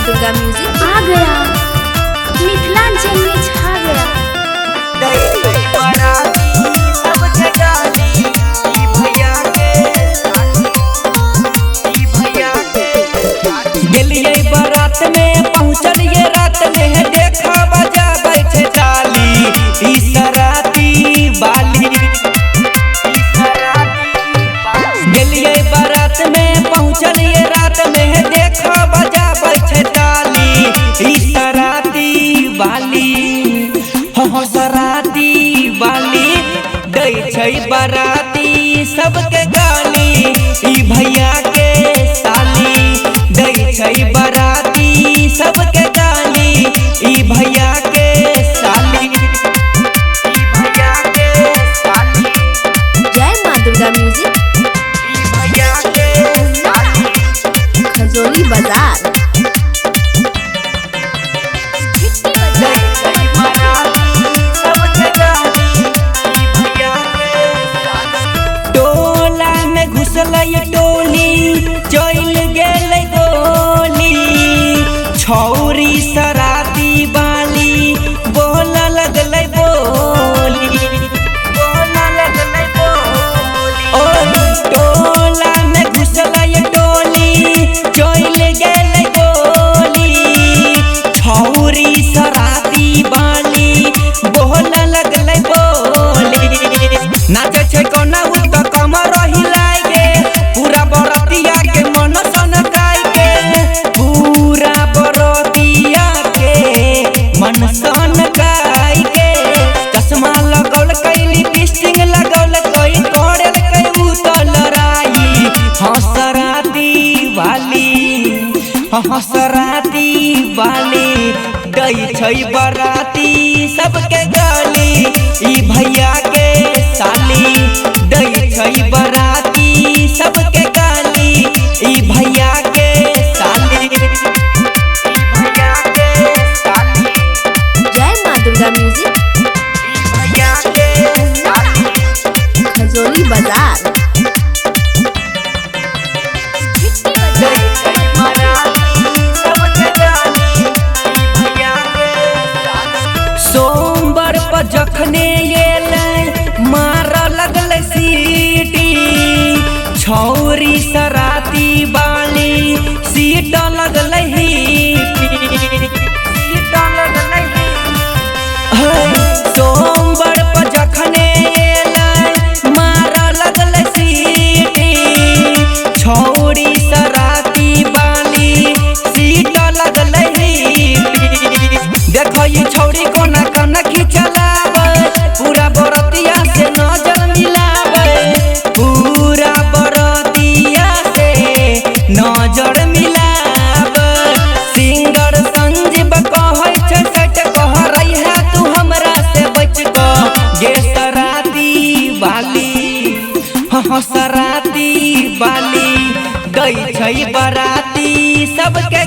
माँ दुर्गा म्यूजिक आ गया, मिथिलांचल में छा गया। गेलिए बारात में पहुँचलिए रात में देखा बजा बैठे डाली ई सराती बाली। गेलिए बारात में पहुँचलिए रात में देखा बजा बैठे डाली ई सराती बाली। हो सराती बाली दै छै बाराती सबके गाली ई भैया के साली दै छै बाराती सबके गाली ई भैया के साली ई भैया के साली। जय माँ दुर्गा म्यूजिक ई भैया के साली खजोली बाजार। टोला में घुसल टोली चल गेल गोली छौरी सराती बाली बोल लगल बोली बोल लगल बोली। टोला में घुसल टोली चल गेल गोली छौरी सराती बाली बोल लगल बोली। नाचे छै कोना उत कमर हिलाय के पूरा बरतिया के मन सनकाय के पूरा बरतिया के मन सनकाय के। चश्मा लगौल कई लिपस्टिक लगौल कई कोड़ल कई उतल राई हंसराती वाली हंसराती वाली दै छै बराती सबके गाली ई भैया के साली दै छै बराती सबके गाली ई भैया के साली ई भैया के साली। जय माँ दुर्गा म्यूजिक ई भैया के साली खजोली बाजार। सोमवार पर जखने मार लगल सीटी छौरी सराती बाली सीट लगल सोमवार पर जखने मार लगल सीटी छौरी सराती बाली सीट लगल देखो ये छौरी कोना कोना खिंचलावे पूरा बरतिया से नजर मिलावे पूरा बरतिया से नजर मिलावे। सिंगर संजीव कहै छै सच कह रही है तू हमरा से बच क गे सराती बाली सराती बाली दै छै बराती सबके